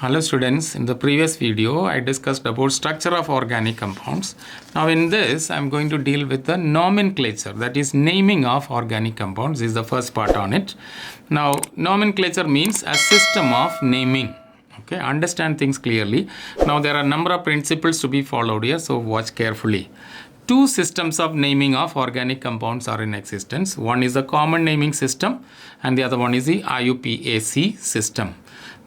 Hello students, in the previous video I discussed about structure of organic compounds. Now in this I am going to deal with the nomenclature, that is naming of organic compounds. This is the first part on it. Now nomenclature means a system of naming. Okay, understand things clearly. Now there are a number of principles to be followed here, so watch carefully. Two systems of naming of organic compounds are in existence. One is the common naming system and the other one is the IUPAC system.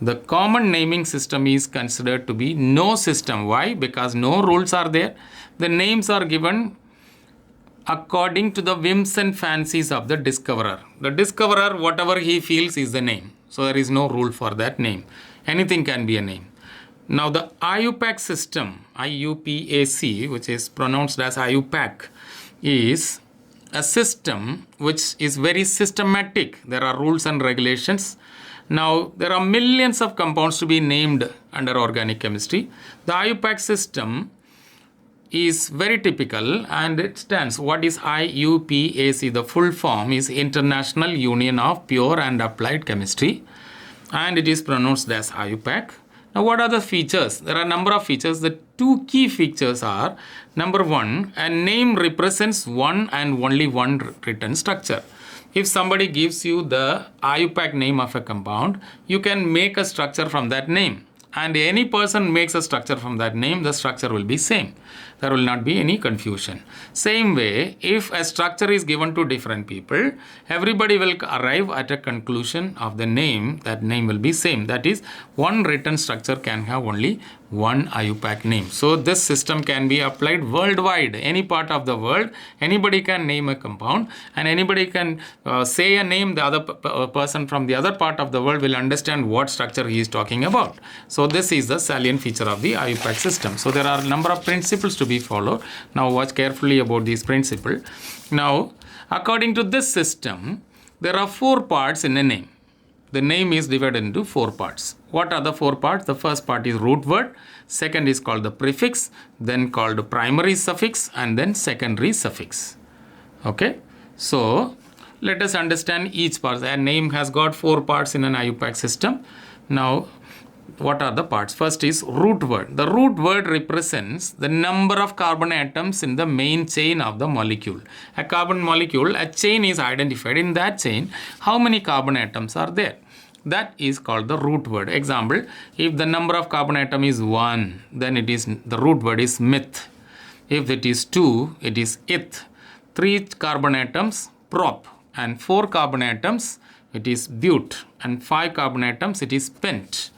The common naming system is considered to be no system. Why? Because no rules are there. The names are given according to the whims and fancies of the discoverer. The discoverer, whatever he feels is the name. So there is no rule for that name. Anything can be a name. Now the IUPAC system, IUPAC, which is pronounced as IUPAC, is a system which is very systematic. There are rules and regulations. Now there are millions of compounds to be named under organic chemistry. The IUPAC system is very typical and it stands. What is IUPAC? The full form is International Union of Pure and Applied Chemistry, and it is pronounced as IUPAC. Now what are the features? There are a number of features. The two key features are, number one, a name represents one and only one written structure. If somebody gives you the IUPAC name of a compound, you can make a structure from that name. And any person makes a structure from that name, the structure will be same. There will not be any confusion. Same way, if a structure is given to different people, everybody will arrive at a conclusion of the name. That name will be same. That is, one written structure can have only one IUPAC name. So this system can be applied worldwide. Any part of the world, anybody can name a compound and anybody can say a name. The other person from the other part of the world will understand what structure he is talking about. So this is the salient feature of the IUPAC system. So there are a number of principles to be followed. Now watch carefully about these principles. Now according to this system, there are four parts in a name. The name is divided into four parts. What are the four parts? The first part is root word, second is called the prefix, then called primary suffix, and then secondary suffix. Okay, so let us understand each part. A name has got four parts in an IUPAC system. Now what are the parts? First is root word. The root word represents the number of carbon atoms in the main chain of the molecule. A carbon molecule, a chain is identified. In that chain, how many carbon atoms are there? That is called the root word. Example, if the number of carbon atom is 1, then it is the root word is meth. If it is 2, it is eth. 3 carbon atoms, prop. And 4 carbon atoms, it is but. And 5 carbon atoms, it is pent.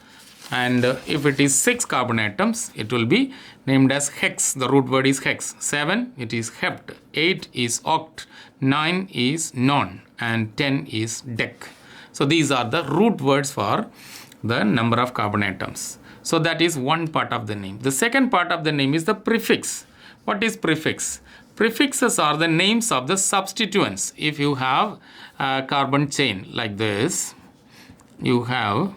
And if it is 6 carbon atoms, it will be named as hex. The root word is hex. 7, it is hept. 8 is oct. 9 is non. And 10 is dec. So these are the root words for the number of carbon atoms. So that is one part of the name. The second part of the name is the prefix. What is prefix? Prefixes are the names of the substituents. If you have a carbon chain like this, you have,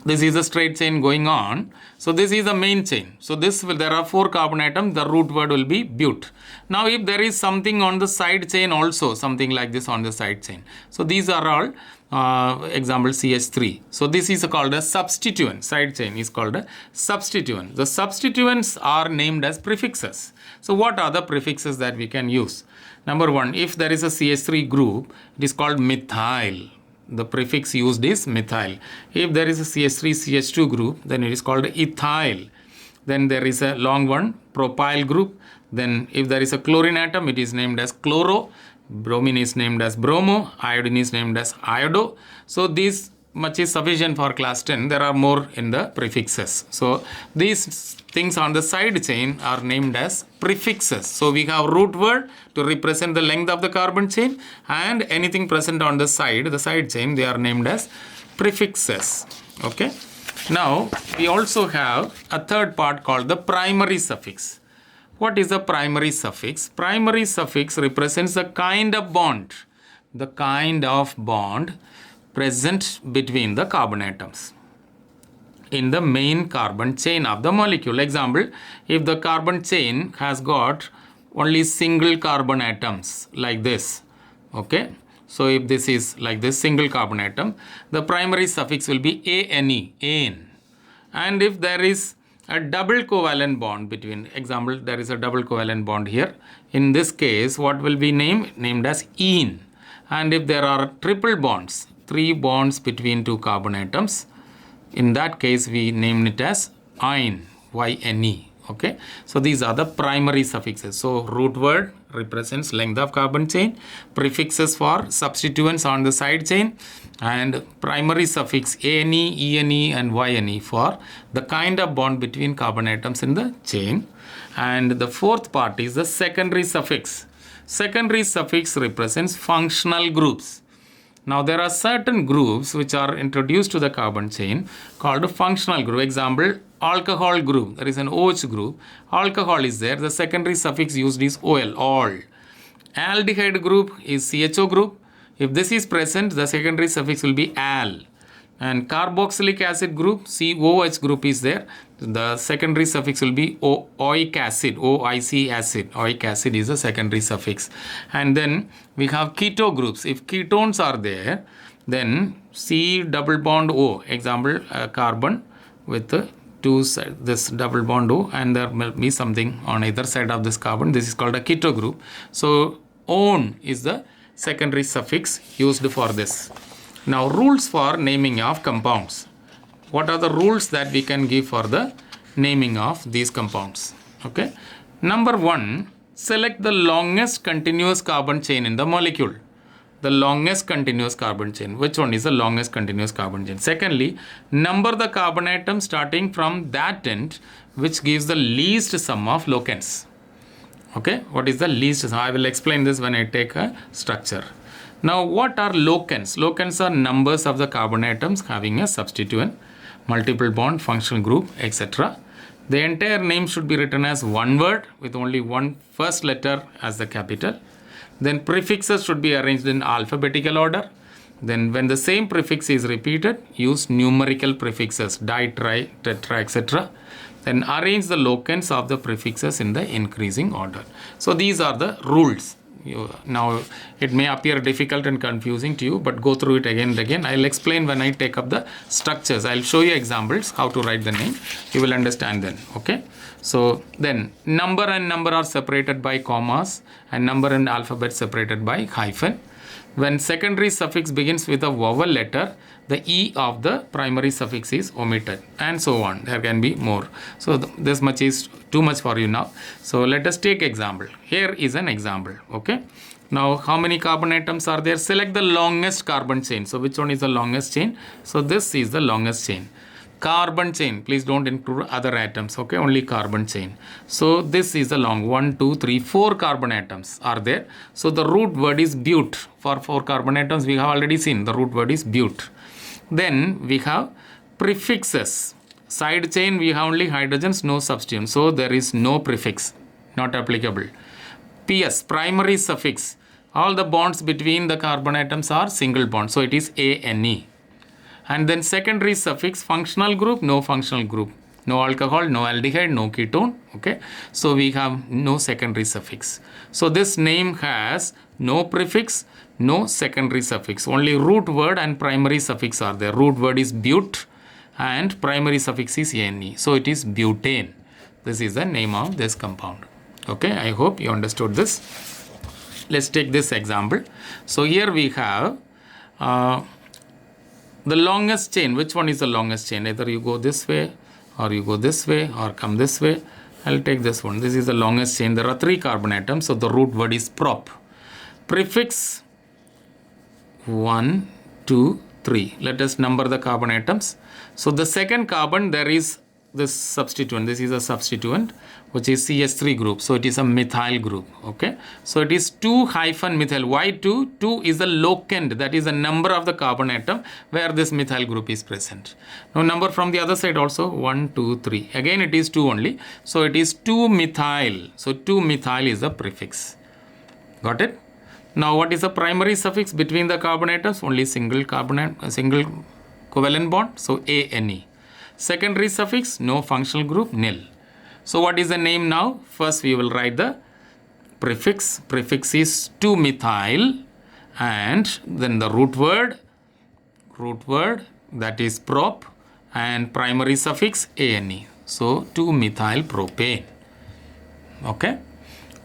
this is a straight chain going on. So this is the main chain. So this will, there are 4 carbon atoms. The root word will be but. Now if there is something on the side chain also, something like this on the side chain. So these are all example CH3. So this is called a substituent. Side chain is called a substituent. The substituents are named as prefixes. So what are the prefixes that we can use? Number one, if there is a CH3 group, it is called methyl. The prefix used is methyl. If there is a CH3, CH2 group, then it is called ethyl. Then there is a long one, propyl group. Then if there is a chlorine atom, it is named as chloro. Bromine is named as bromo. Iodine is named as iodo. So this much is sufficient for class 10. There are more in the prefixes. So these things on the side chain are named as prefixes. So we have root word to represent the length of the carbon chain, and anything present on the side chain, they are named as prefixes. Okay. Now we also have a third part called the primary suffix. What is the primary suffix? Primary suffix represents the kind of bond. The kind of bond present between the carbon atoms in the main carbon chain of the molecule. Example, if the carbon chain has got only single carbon atoms like this, okay, So if this is like this single carbon atom, the primary suffix will be ane, ane. And if there is a double covalent bond between, example, there is a double covalent bond here. In this case, what will be named as ene. And if there are triple bonds, 3 bonds between 2 carbon atoms, in that case, we name it as yne, Y-N-E. Okay, so these are the primary suffixes. So root word represents length of carbon chain, prefixes for substituents on the side chain, and primary suffix ane, ene, and yne for the kind of bond between carbon atoms in the chain. And the fourth part is the secondary suffix. Secondary suffix represents functional groups. Now there are certain groups which are introduced to the carbon chain called a functional group. Example, alcohol group. There is an OH group. Alcohol is there. The secondary suffix used is OL, all. Aldehyde group is CHO group. If this is present, the secondary suffix will be al. And carboxylic acid group, COH group is there. The secondary suffix will be oic acid, OIC acid. Oic acid is the secondary suffix. And then we have keto groups. If ketones are there, then C double bond O. Example, carbon with this double bond O, and there will be something on either side of this carbon. This is called a keto group. So on is the secondary suffix used for this. Now rules for naming of compounds. What are the rules that we can give for the naming of these compounds? Okay. Number 1, select the longest continuous carbon chain in the molecule. The longest continuous carbon chain. Which one is the longest continuous carbon chain? Secondly, number the carbon atoms starting from that end which gives the least sum of locants. Okay. What is the least sum? I will explain this when I take a structure. Now, what are locants? Locants are numbers of the carbon atoms having a substituent, multiple bond, functional group, etc. The entire name should be written as one word with only one first letter as the capital. Then prefixes should be arranged in alphabetical order. Then when the same prefix is repeated, use numerical prefixes, di, tri, tetra, etc. Then arrange the locants of the prefixes in the increasing order. So these are the rules. Now it may appear difficult and confusing to you, but go through it again and again. I'll explain when I take up the structures. I'll show you examples how to write the name. You will understand then. Okay. So then number and number are separated by commas, and number and alphabet separated by hyphen. When secondary suffix begins with a vowel letter, the E of the primary suffix is omitted, and so on. There can be more. So this much is too much for you now. So let us take example. Here is an example. Okay. Now how many carbon atoms are there? Select the longest carbon chain. So which one is the longest chain? So this is the longest chain. Carbon chain. Please don't include other atoms. Okay. Only carbon chain. So this is the long 1, 2, 3, 4 carbon atoms are there. So the root word is but. For 4 carbon atoms we have already seen the root word is but. Then we have prefixes. Side chain we have only hydrogens, no substituent. So there is no prefix, not applicable. PS, primary suffix. All the bonds between the carbon atoms are single bond. So it is ANE. And then secondary suffix, functional group, no functional group. No alcohol, no aldehyde, no ketone. Okay. So we have no secondary suffix. So this name has no prefix, no secondary suffix. Only root word and primary suffix are there. Root word is but and primary suffix is ane. So it is butane. This is the name of this compound. Okay. I hope you understood this. Let's take this example. So here we have the longest chain. Which one is the longest chain? Either you go this way or you go this way or come this way. I'll take this one. This is the longest chain. There are 3 carbon atoms. So the root word is prop. Prefix 1, 2, 3. Let us number the carbon atoms. So the second carbon, there is this substituent. This is a substituent which is CH3 group. So it is a methyl group. Okay. So it is 2 hyphen methyl. Why 2? 2 is the locant. That is the number of the carbon atom where this methyl group is present. Now number from the other side also 1, 2, 3. Again it is 2 only. So it is 2 methyl. So 2 methyl is the prefix. Got it? Now what is the primary suffix between the carbon atoms? Only single covalent bond. So ANE. Secondary suffix, no functional group, nil. So what is the name now? First we will write the prefix. Prefix is 2-methyl, and then the root word that is prop, and primary suffix ane. So 2-methyl propane. Okay.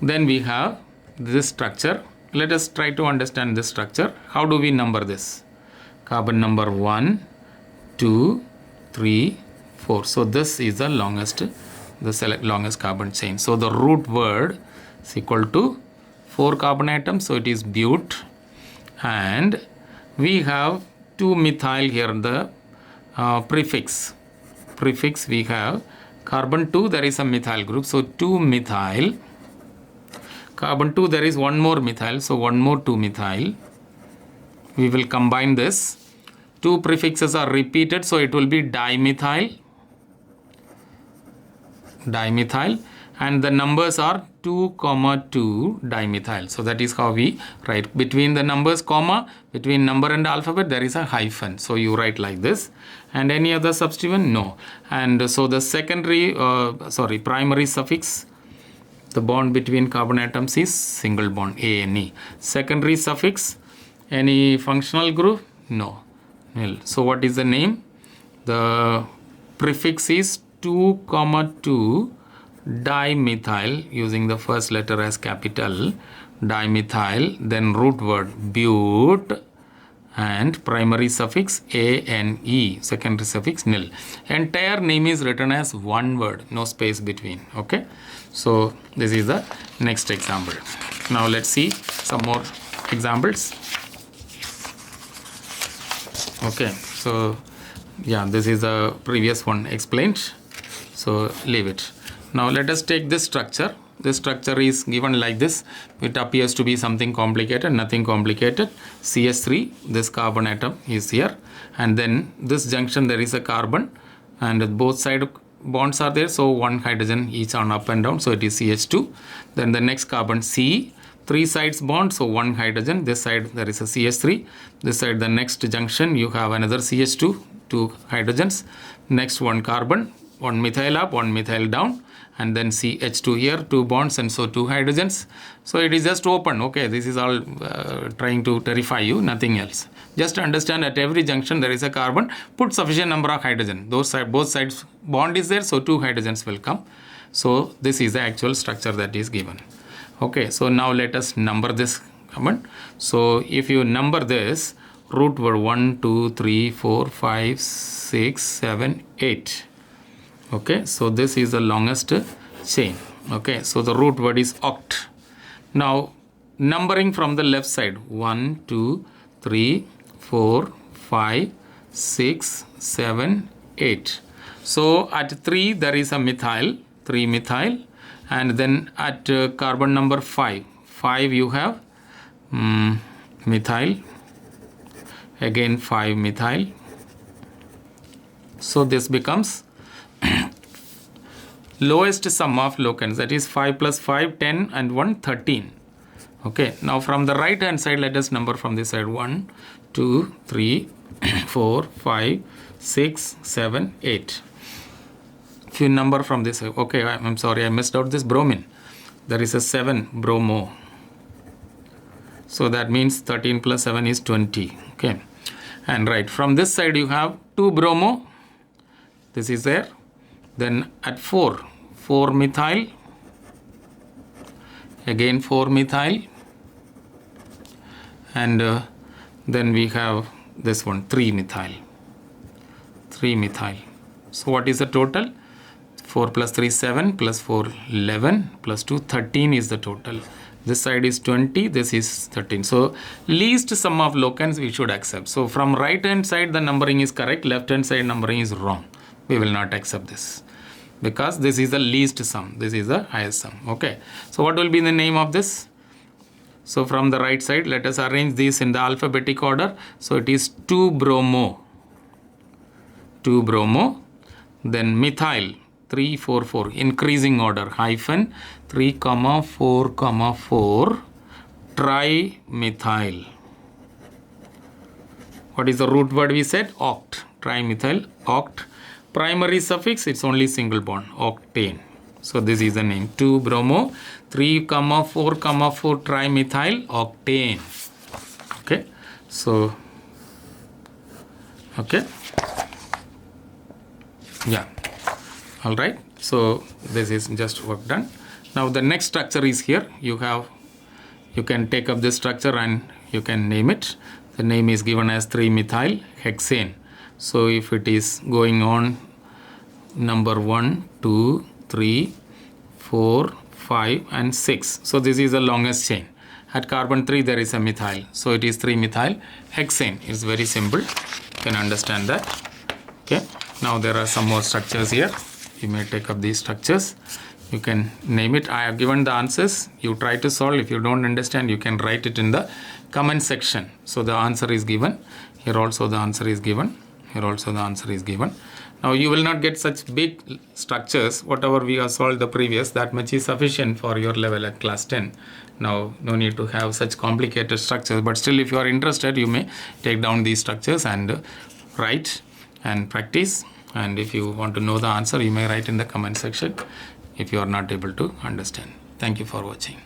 Then we have this structure. Let us try to understand this structure. How do we number this? Carbon number 1, 2, 3, 4. So this is the longest carbon chain. So the root word is equal to 4 carbon atoms. So it is but. And we have 2-methyl here, the prefix we have carbon 2, there is a methyl group. So 2-methyl. Carbon 2, there is one more methyl. So one more 2-methyl. We will combine this. 2 prefixes are repeated. So it will be dimethyl. And the numbers are 2, 2 dimethyl. So that is how we write. Between the numbers, comma, between number and alphabet, there is a hyphen. So you write like this. And any other substituent? No. And so the primary suffix, the bond between carbon atoms is single bond, ane. Secondary suffix, any functional group? No. Nil. So what is the name? The prefix is 2, 2 dimethyl, using the first letter as capital, dimethyl, then root word but, and primary suffix ane, secondary suffix nil. Entire name is written as one word, no space between. Okay. So this is the next example. Now let's see some more examples. Okay. So yeah, this is the previous one explained. So leave it. Now let us take this structure. This structure is given like this. It appears to be something complicated, nothing complicated. CH3, this carbon atom is here. And then this junction, there is a carbon. And both side bonds are there. So one hydrogen each on up and down. So it is CH2. Then the next carbon C. 3 sides bond. So one hydrogen. This side there is a CH3. This side the next junction you have another CH2. 2 hydrogens. Next one carbon. One methyl up, one methyl down. And then CH2 here, 2 bonds, and so 2 hydrogens. So it is just open. Okay, this is all trying to terrify you, nothing else. Just understand at every junction there is a carbon. Put sufficient number of hydrogen. Both sides bond is there, so 2 hydrogens will come. So this is the actual structure that is given. Okay, so now let us number this carbon. So if you number this, root word 1, 2, 3, 4, 5, 6, 7, 8. Okay, so this is the longest chain. Okay, so the root word is oct. Now numbering from the left side, 1, 2, 3, 4, 5, 6, 7, 8. So at 3 there is a methyl, 3 methyl, and then at carbon number 5 you have methyl, again 5 methyl. So this becomes lowest sum of locants, that is 5 plus 5, 10, and 1, 13. Okay, now from the right hand side, let us number from this side, 1, 2, 3, 4, 5, 6, 7, 8. If you number from this side, okay, I'm sorry, I missed out this bromine. There is a 7 bromo. So that means 13 plus 7 is 20. Okay, and right from this side you have 2 bromo. This is there. Then at 4 methyl, again 4 methyl, and then we have this one 3 methyl. So what is the total? 4 plus 3 7 plus 4 11 plus 2 13 is the total. This side is 20, this is 13. So least sum of locants we should accept. So from right hand side the numbering is correct, left hand side numbering is wrong. We will not accept this, because this is the least sum, this is the highest sum. Okay, so what will be the name of this? So from the right side, let us arrange these in the alphabetic order. So it is 2 bromo, then methyl 3 4 4, increasing order, hyphen 3 4 4 trimethyl. What is the root word we said? Oct, trimethyl, oct. Primary suffix, it's only single bond, octane. So this is the name, 2 bromo 3 4 4 trimethyl octane. Okay, so okay, Yeah. All right. So this is just work done. Now the next structure is here. You can take up this structure and you can name it. The name is given as 3-methyl hexane. So if it is going on number 1, 2, 3, 4, 5 and 6. So this is the longest chain. At carbon 3 there is a methyl. So it is 3-methyl hexane. It's very simple. You can understand that. Okay. Now there are some more structures here. You may take up these structures. You can name it. I have given the answers. You try to solve. If you don't understand, you can write it in the comment section. So the answer is given. Here also the answer is given. Here also the answer is given. Now you will not get such big structures. Whatever we have solved the previous, that much is sufficient for your level at class 10. Now no need to have such complicated structures. But still, if you are interested, you may take down these structures and write and practice. And if you want to know the answer, you may write in the comment section if you are not able to understand. Thank you for watching.